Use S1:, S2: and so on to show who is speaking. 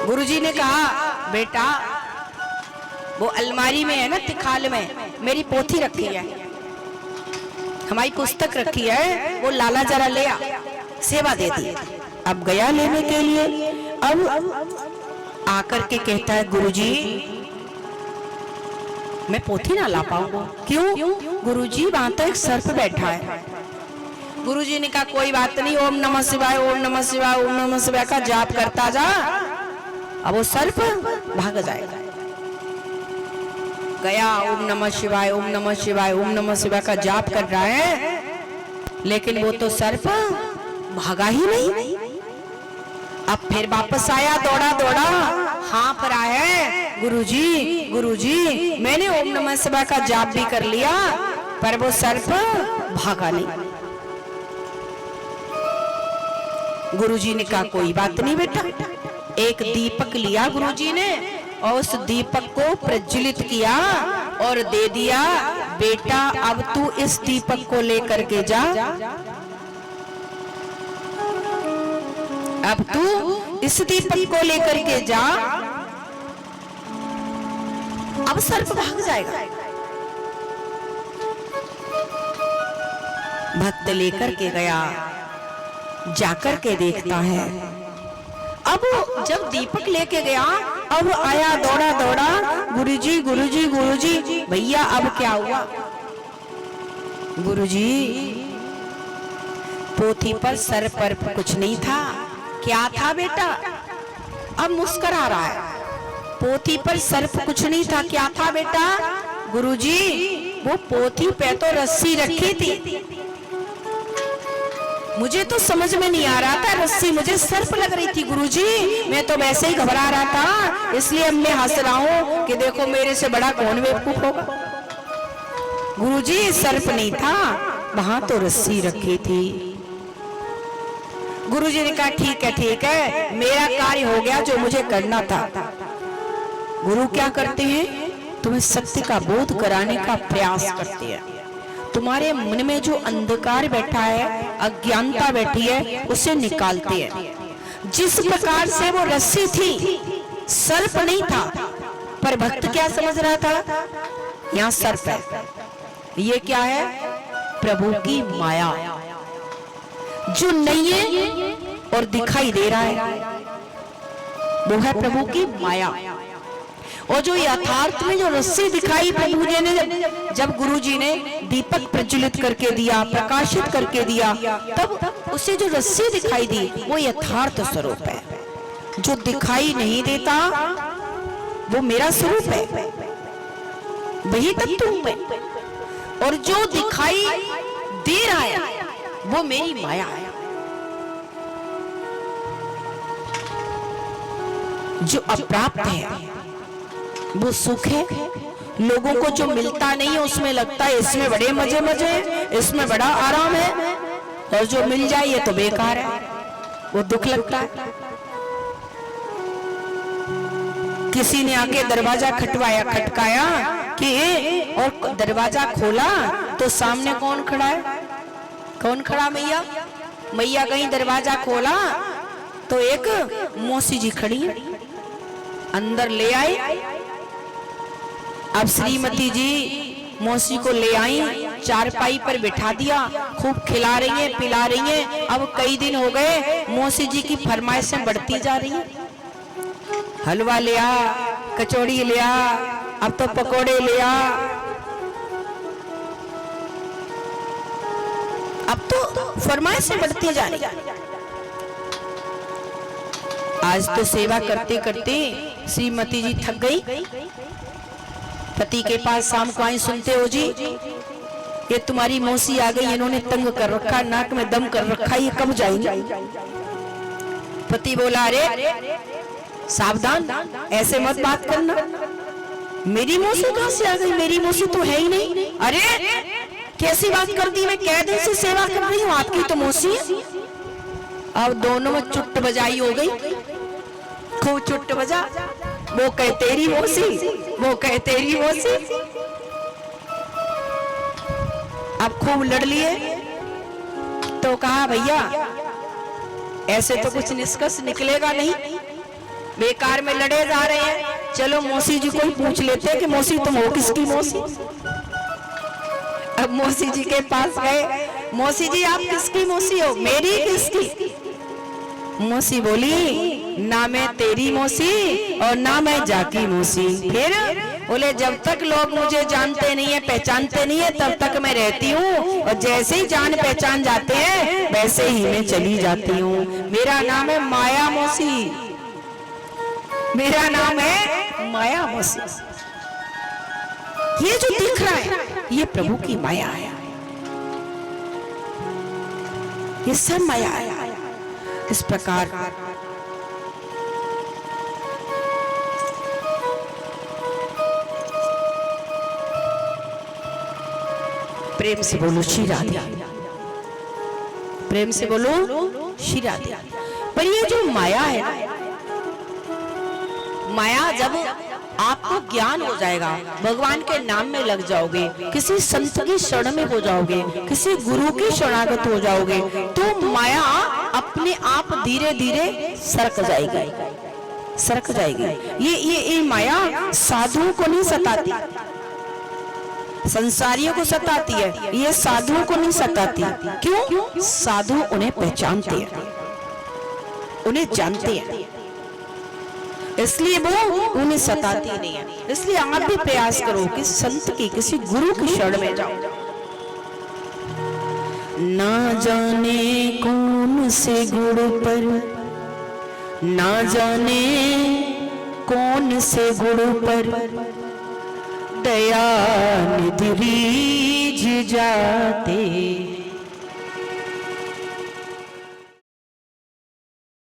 S1: गुरुजी ने कहा, बेटा वो अलमारी में है ना, तिखाल में मेरी पोथी रखी है, हमारी पुस्तक रखी है, वो लाला जरा ले आ, सेवा दे दी। अब गया लेने के लिए, अब आकर के कहता है, गुरुजी मैं पोथी ना ला पाऊंगा। क्यों? गुरुजी वहां तो एक सर्प बैठा है। गुरुजी ने कहा, कोई बात नहीं, ओम नमः शिवाय, ओम नमः शिवाय, ओम नमः शिवाय का जाप करता जा, अब वो सर्प भाग जाएगा। गया, ओम नमः शिवाय, ओम नमः शिवाय, ओम नमः शिवाय का जाप कर रहा है, लेकिन वो तो सर्प भागा ही नहीं। अब फिर वापस आया, दौड़ा दौड़ा, हाँ पर है, गुरुजी गुरुजी मैंने ओम नमः शिवाय का जाप भी कर लिया, पर वो सर्प भागा नहीं। गुरुजी ने कहा, कोई बात नहीं बेटा। एक दीपक लिया गुरुजी ने और उस दीपक को प्रज्वलित किया और दे दिया, बेटा अब तू इस दीपक को लेकर के जा, अब तू इस दीपक को लेकर के जा, अब सर्प भाग जाएगा। भक्त लेकर के गया, जाकर के देखता है, अब जब दीपक लेके गया, अब आया दौड़ा दौड़ा, गुरुजी गुरुजी गुरुजी भैया अब क्या हुआ? गुरुजी पोथी पर सर पर कुछ नहीं था। क्या था बेटा? अब मुस्कुरा रहा है। पोथी पर सर्प कुछ नहीं था, क्या था बेटा? गुरुजी वो पोथी पे तो रस्सी रखी थी, मुझे तो समझ में नहीं आ रहा था, रस्सी मुझे सर्प लग रही थी गुरुजी, मैं तो वैसे ही घबरा रहा था, इसलिए मैं हंस रहा हूँ कि देखो मेरे से बड़ा कौन बेवकूफ होगा। गुरुजी सर्प नहीं था, वहां तो रस्सी रखी थी। गुरुजी ने कहा, ठीक है, मेरा कार्य हो गया जो मुझे करना था। गुरु क्या करते हैं? तुम्हें सत्य का बोध कराने का प्रयास करते हैं। तुम्हारे मन में जो अंधकार बैठा है, अज्ञानता बैठी है, उसे निकालते हैं। जिस प्रकार से वो रस्सी थी, सर्प नहीं था, पर भक्त क्या समझ रहा था? यहाँ सर्प है। ये क्या है? प्रभु की माया जो नहीं है और दिखाई दे रहा है, वो है प्रभु की माया। और जो यथार्थ में जो रस्सी दिखाई प्रभु जी ने, जब गुरु जी ने दीपक प्रज्वलित करके दिया, प्रकाशित करके दिया, तब उसे जो रस्सी दिखाई दी वो यथार्थ स्वरूप है। जो दिखाई नहीं देता वो मेरा स्वरूप है, वही तत्व हूं मैं। और जो दिखाई दे रहा है वो मेरी माया है। जो अप्राप्त है वो सुख है। लोगों को जो मिलता नहीं है उसमें लगता है इसमें बड़े मजे मजे, इसमें बड़ा आराम है, और जो मिल जाए ये तो बेकार है, वो दुख लगता है। किसी ने आके दरवाजा खटकाया कि और दरवाजा खोला तो सामने कौन खड़ा है? कौन खड़ा? मैया। मैया कहीं दरवाजा खोला तो एक मौसी जी खड़ी है, अंदर ले आए। अब श्रीमती जी मौसी को ले आई, चारपाई पर बिठा दिया, खूब खिला रही हैं, पिला रही हैं। अब कई दिन हो गए, मौसी जी की फरमाइशें बढ़ती जा रही हैं। हलवा ले आ, कचौड़ी ले आ, अब तो पकोड़े ले आ। अब तो फरमाइशें बढ़ती जा रही हैं। आज तो सेवा करते करते श्रीमती जी थक गई। पति के पास शाम को आई, सुनते हो जी ये तुम्हारी मौसी आ गई, इन्होंने तंग कर रखा, नाक में दम कर रखा, ये कब जाएंगे? पति बोला, अरे सावधान, ऐसे मत बात करना। मेरी मौसी कहां से आ गई? मेरी मौसी तो है ही नहीं। अरे कैसी बात कर दी? मैं कह दिन से सेवा कर रही हूँ, आपकी तो मौसी है। अब दोनों में चुट्ट बजाई हो गई, खूब चुट्ट बजा। वो कहे तेरी मौसी, वो कहे तेरी मौसी। अब खूब लड़ लिए तो कहा, भैया ऐसे तो कुछ निष्कर्ष निकलेगा नहीं, बेकार में लड़े जा रहे हैं। चलो मौसी जी को ही पूछ लेते हैं कि मौसी तुम हो किसकी मौसी। अब मौसी जी के पास गए, मौसी जी आप किसकी मौसी हो? मेरी किसकी? मौसी बोली ना मैं तेरी मौसी और ना मैं जाकी मौसी। फिर बोले जब तक लोग मुझे जानते नहीं है, पहचानते नहीं है, तब तक मैं रहती हूँ, और जैसे ही जान पहचान जाते हैं वैसे ही मैं चली जाती हूँ। मेरा नाम है माया मौसी, मेरा नाम है माया मौसी। ये जो दिख रहा है ये प्रभु की माया है, ये सब माया है। इस प्रकार प्रेम से बोलो श्री राधे, प्रेम से बोलो श्री राधे। पर ये जो माया है, माया जब आपको ज्ञान हो जाएगा, भगवान के नाम में लग जाओगे, किसी संत की शरण में हो जाओगे, किसी गुरु की शरणागत हो जाओगे, तो माया अपने आप धीरे धीरे सरक जाएगी, सरक जाएगी। ये माया साधुओं को नहीं सताती, संसारियों को सताती है, ये साधुओं को नहीं सताती। क्यों? साधु उन्हें पहचानते हैं, उन्हें जानते हैं, इसलिए वो उन्हें सताती नहीं है। इसलिए आप भी प्रयास करो कि संत की, किसी गुरु की शरण में जाओ। ना जाने कौन से गुरु पर, ना जाने कौन से गुरु पर दया निधि रीझ जाते,